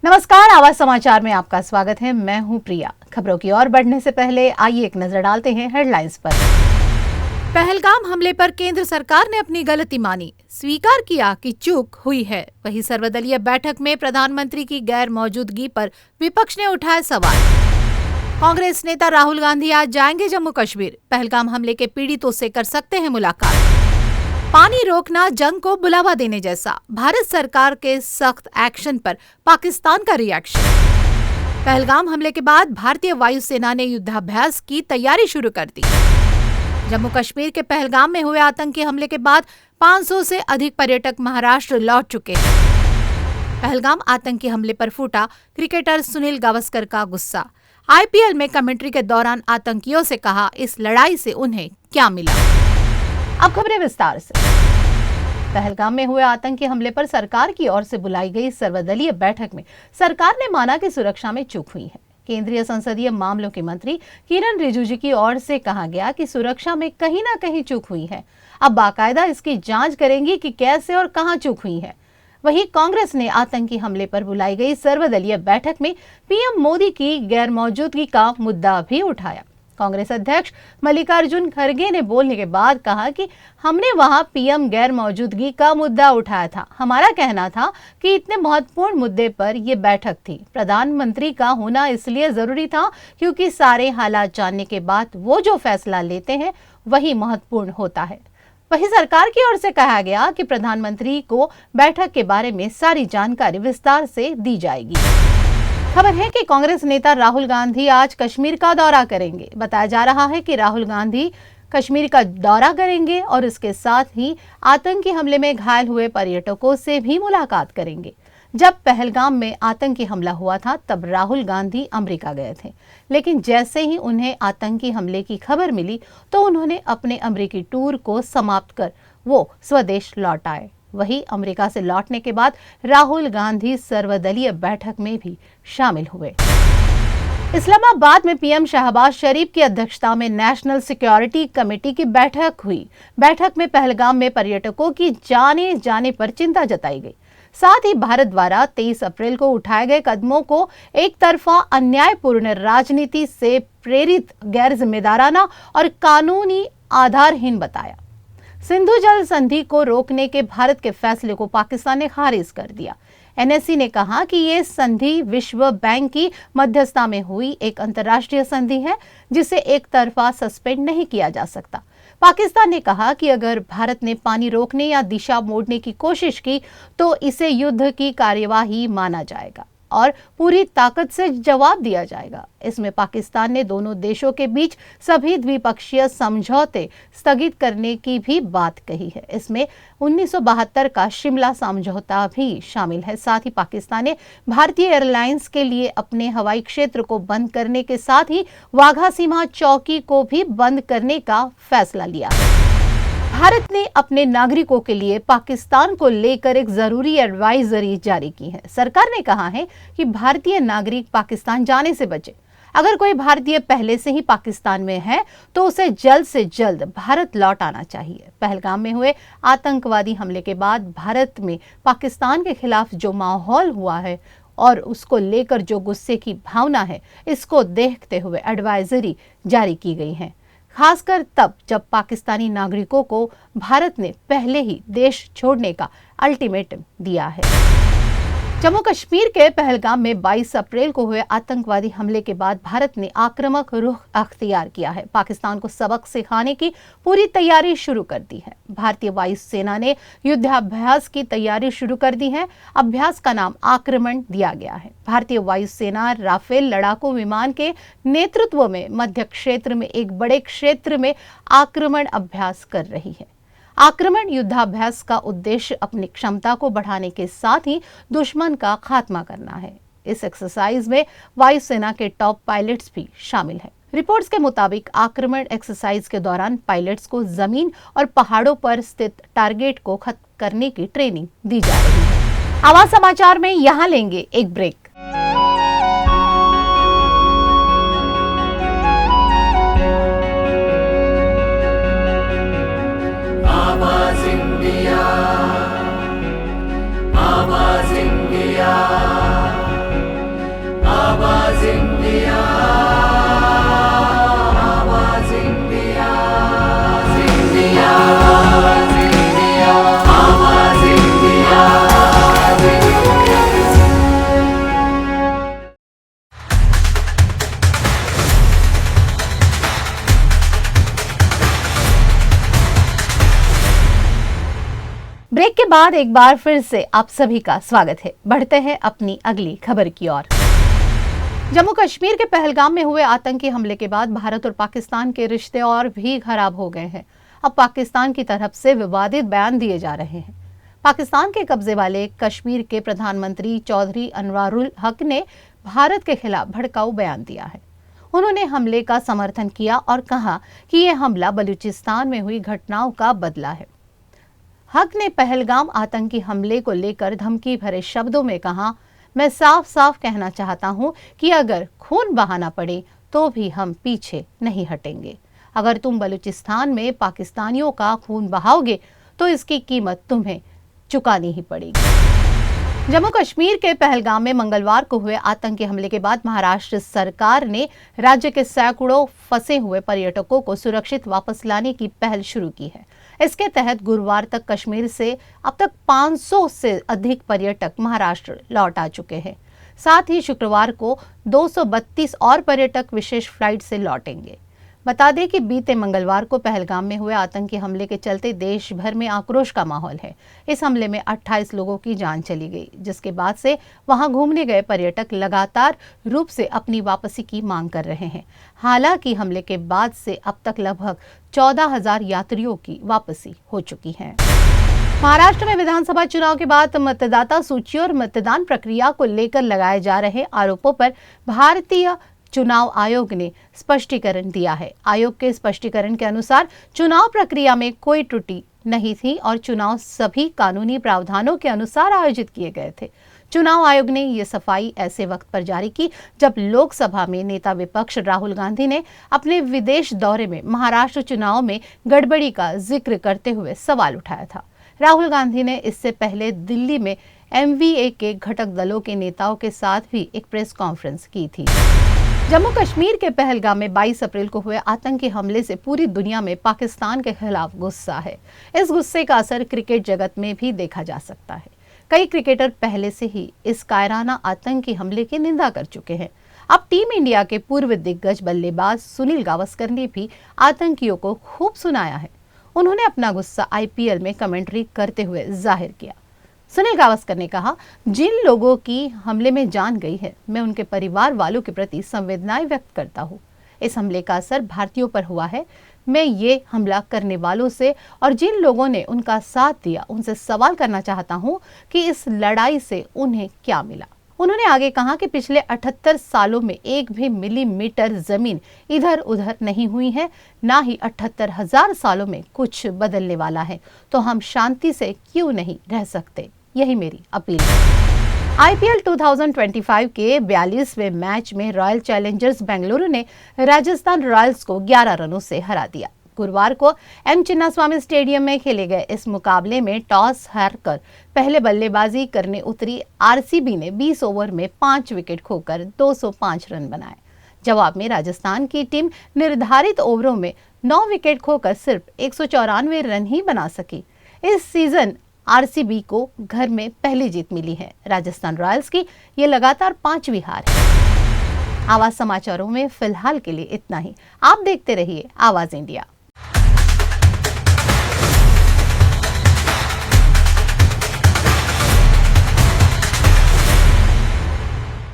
नमस्कार, आवाज समाचार में आपका स्वागत है। मैं हूं प्रिया। खबरों की ओर बढ़ने से पहले आइए एक नजर डालते हैं हेडलाइंस पर। पहलगाम हमले पर केंद्र सरकार ने अपनी गलती मानी, स्वीकार किया कि चूक हुई है। वहीं सर्वदलीय बैठक में प्रधानमंत्री की गैर मौजूदगी पर विपक्ष ने उठाए सवाल। कांग्रेस नेता राहुल गांधी आज जाएंगे जम्मू कश्मीर, पहलगाम हमले के पीड़ितों से कर सकते हैं मुलाकात। पानी रोकना जंग को बुलावा देने जैसा, भारत सरकार के सख्त एक्शन पर पाकिस्तान का रिएक्शन। पहलगाम हमले के बाद भारतीय वायुसेना ने युद्धाभ्यास की तैयारी शुरू कर दी। जम्मू कश्मीर के पहलगाम में हुए आतंकी हमले के बाद 500 से अधिक पर्यटक महाराष्ट्र लौट चुके हैं। पहलगाम आतंकी हमले पर फूटा क्रिकेटर सुनील गावस्कर का गुस्सा। आईपीएल में कमेंट्री के दौरान आतंकियों से कहा, इस लड़ाई से उन्हें क्या मिला। अब खबरें विस्तार से। पहलगाम में हुए आतंकी हमले पर सरकार की ओर से बुलाई गई सर्वदलीय बैठक में सरकार ने माना कि सुरक्षा में चूक हुई है। केंद्रीय संसदीय मामलों के मंत्री किरण रिजिजू की ओर से कहा गया कि सुरक्षा में कहीं ना कहीं चूक हुई है। अब बाकायदा इसकी जांच करेंगी कि कैसे और कहां चूक हुई है। वहीं कांग्रेस ने आतंकी हमले पर बुलाई गई सर्वदलीय बैठक में पीएम मोदी की गैर मौजूदगी का मुद्दा भी उठाया। कांग्रेस अध्यक्ष मल्लिकार्जुन खड़गे ने बोलने के बाद कहा कि हमने वहां पीएम गैर मौजूदगी का मुद्दा उठाया था। हमारा कहना था कि इतने महत्वपूर्ण मुद्दे पर यह बैठक थी। प्रधानमंत्री का होना इसलिए जरूरी था क्योंकि सारे हालात जानने के बाद वो जो फैसला लेते हैं वही महत्वपूर्ण होता है। वहीं सरकार की ओर से कहा गया कि प्रधानमंत्री को बैठक के बारे में सारी जानकारी विस्तार से दी जाएगी। खबर है कि कांग्रेस नेता राहुल गांधी आज कश्मीर का दौरा करेंगे। बताया जा रहा है कि राहुल गांधी कश्मीर का दौरा करेंगे और इसके साथ ही आतंकी हमले में घायल हुए पर्यटकों से भी मुलाकात करेंगे। जब पहलगाम में आतंकी हमला हुआ था तब राहुल गांधी अमेरिका गए थे, लेकिन जैसे ही उन्हें आतंकी हमले की खबर मिली तो उन्होंने अपने अमेरिकी टूर को समाप्त कर वो स्वदेश लौट आए। वहीं अमेरिका से लौटने के बाद राहुल गांधी सर्वदलीय बैठक में भी शामिल हुए। इस्लामाबाद में पीएम शहबाज शरीफ की अध्यक्षता में नेशनल सिक्योरिटी कमेटी की बैठक हुई। बैठक में पहलगाम में पर्यटकों की जाने जाने पर चिंता जताई गई। साथ ही भारत द्वारा 23 अप्रैल को उठाए गए कदमों को एक तरफा अन्यायपूर्ण राजनीति से प्रेरित, गैर जिम्मेदाराना और कानूनी आधारहीन बताया। सिंधु जल संधि को रोकने के भारत के फैसले को पाकिस्तान ने खारिज कर दिया। एनएससी ने कहा कि ये संधि विश्व बैंक की मध्यस्थता में हुई एक अंतर्राष्ट्रीय संधि है जिसे एक तरफा सस्पेंड नहीं किया जा सकता। पाकिस्तान ने कहा कि अगर भारत ने पानी रोकने या दिशा मोड़ने की कोशिश की तो इसे युद्ध की कार्यवाही माना जाएगा और पूरी ताकत से जवाब दिया जाएगा। इसमें पाकिस्तान ने दोनों देशों के बीच सभी द्विपक्षीय समझौते स्थगित करने की भी बात कही है। इसमें 1972 का शिमला समझौता भी शामिल है। साथ ही पाकिस्तान ने भारतीय एयरलाइंस के लिए अपने हवाई क्षेत्र को बंद करने के साथ ही वाघा सीमा चौकी को भी बंद करने का फैसला लिया है। भारत ने अपने नागरिकों के लिए पाकिस्तान को लेकर एक जरूरी एडवाइजरी जारी की है। सरकार ने कहा है कि भारतीय नागरिक पाकिस्तान जाने से बचे। अगर कोई भारतीय पहले से ही पाकिस्तान में है तो उसे जल्द से जल्द भारत लौट आना चाहिए। पहलगाम में हुए आतंकवादी हमले के बाद भारत में पाकिस्तान के खिलाफ जो माहौल हुआ है और उसको लेकर जो गुस्से की भावना है, इसको देखते हुए एडवाइजरी जारी की गई है, खासकर तब जब पाकिस्तानी नागरिकों को भारत ने पहले ही देश छोड़ने का अल्टीमेटम दिया है। जम्मू कश्मीर के पहलगाम में 22 अप्रैल को हुए आतंकवादी हमले के बाद भारत ने आक्रामक रुख अख्तियार किया है। पाकिस्तान को सबक सिखाने की पूरी तैयारी शुरू कर दी है। भारतीय वायुसेना ने युद्धाभ्यास की तैयारी शुरू कर दी है। अभ्यास का नाम आक्रमण दिया गया है। भारतीय वायुसेना राफेल लड़ाकू विमान के नेतृत्व में मध्य क्षेत्र में एक बड़े क्षेत्र में आक्रमण अभ्यास कर रही है। आक्रमण युद्धाभ्यास का उद्देश्य अपनी क्षमता को बढ़ाने के साथ ही दुश्मन का खात्मा करना है। इस एक्सरसाइज में वायुसेना के टॉप पायलट्स भी शामिल हैं। रिपोर्ट्स के मुताबिक आक्रमण एक्सरसाइज के दौरान पायलट्स को जमीन और पहाड़ों पर स्थित टारगेट को खत्म करने की ट्रेनिंग दी जा रही है। आवाज समाचार में यहाँ लेंगे एक ब्रेक। बाद एक बार फिर से आप सभी का स्वागत है। बढ़ते हैं अपनी अगली खबर की ओर। जम्मू कश्मीर के पहलगाम में हुए आतंकी हमले के बाद भारत और पाकिस्तान के रिश्ते और भी खराब हो गए हैं। अब पाकिस्तान की तरफ से विवादित बयान दिए जा रहे हैं। पाकिस्तान के कब्जे वाले कश्मीर के प्रधानमंत्री चौधरी अनवारुल हक ने भारत के खिलाफ भड़काऊ बयान दिया है। उन्होंने हमले का समर्थन किया और कहा कि यह हमला बलूचिस्तान में हुई घटनाओं का बदला है। हक ने पहलगाम आतंकी हमले को लेकर धमकी भरे शब्दों में कहा, मैं साफ साफ कहना चाहता हूं कि अगर खून बहाना पड़े तो भी हम पीछे नहीं हटेंगे। अगर तुम बलूचिस्तान में पाकिस्तानियों का खून बहाओगे तो इसकी कीमत तुम्हें चुकानी ही पड़ेगी। जम्मू कश्मीर के पहलगाम में मंगलवार को हुए आतंकी हमले के बाद महाराष्ट्र सरकार ने राज्य के सैकड़ों फंसे हुए पर्यटकों को सुरक्षित वापस लाने की पहल शुरू की है। इसके तहत गुरुवार तक कश्मीर से अब तक 500 से अधिक पर्यटक महाराष्ट्र लौट आ चुके हैं। साथ ही शुक्रवार को 232 और पर्यटक विशेष फ्लाइट से लौटेंगे। बता दें कि बीते मंगलवार को पहलगाम में हुए आतंकी हमले के चलते देश भर में आक्रोश का माहौल है। इस हमले में 28 लोगों की जान चली गई, जिसके बाद से वहां घूमने गए पर्यटक लगातार रूप से अपनी वापसी की मांग कर रहे हैं। हालांकि हमले के बाद से अब तक लगभग 14,000 यात्रियों की वापसी हो चुकी है। महाराष्ट्र में विधानसभा चुनाव के बाद मतदाता सूची और मतदान प्रक्रिया को लेकर लगाए जा रहे आरोपों पर भारतीय चुनाव आयोग ने स्पष्टीकरण दिया है। आयोग के स्पष्टीकरण के अनुसार चुनाव प्रक्रिया में कोई त्रुटि नहीं थी और चुनाव सभी कानूनी प्रावधानों के अनुसार आयोजित किए गए थे। चुनाव आयोग ने ये सफाई ऐसे वक्त पर जारी की जब लोकसभा में नेता विपक्ष राहुल गांधी ने अपने विदेश दौरे में महाराष्ट्र चुनाव में गड़बड़ी का जिक्र करते हुए सवाल उठाया था। राहुल गांधी ने इससे पहले दिल्ली में MVA के घटक दलों के नेताओं के साथ भी एक प्रेस कॉन्फ्रेंस की थी। जम्मू कश्मीर के पहलगाम में 22 अप्रैल को हुए आतंकी हमले से पूरी दुनिया में पाकिस्तान के खिलाफ गुस्सा है। इस गुस्से का असर क्रिकेट जगत में भी देखा जा सकता है। कई क्रिकेटर पहले से ही इस कायराना आतंकी हमले की निंदा कर चुके हैं। अब टीम इंडिया के पूर्व दिग्गज बल्लेबाज सुनील गावस्कर ने भी आतंकियों को खूब सुनाया है। उन्होंने अपना गुस्सा IPL में कमेंट्री करते हुए जाहिर किया। सुनील गावस्कर ने कहा, जिन लोगों की हमले में जान गई है, मैं उनके परिवार वालों के प्रति संवेदनाएं व्यक्त करता हूं। इस हमले का असर भारतीयों पर हुआ है। मैं ये हमला करने वालों से और जिन लोगों ने उनका साथ दिया उनसे सवाल करना चाहता हूं कि इस लड़ाई से उन्हें क्या मिला। उन्होंने आगे कहा कि पिछले 78 सालों में एक भी मिलीमीटर जमीन इधर उधर नहीं हुई है, ना ही 78,000 सालों में कुछ बदलने वाला है, तो हम शांति से क्यों नहीं रह सकते। यही मेरी अपील है। IPL 2025 के 42वें मैच में रॉयल चैलेंजर्स बेंगलुरु ने राजस्थान रॉयल्स को 11 रनों से हरा दिया। गुरुवार को M चिन्नास्वामी स्टेडियम में खेले गए इस मुकाबले में टॉस हारकर पहले बल्लेबाजी करने उतरी RCB ने 20 ओवर में 5 विकेट खोकर 205 रन बनाए। जवाब में राजस्थान की टीम निर्धारित ओवरों में 9 विकेट खोकर सिर्फ 194 रन ही बना सकी। इस सीजन RCB को घर में पहली जीत मिली है। राजस्थान रॉयल्स की ये लगातार 5वीं हार है। आवाज समाचारों में फिलहाल के लिए इतना ही। आप देखते रहिए आवाज इंडिया।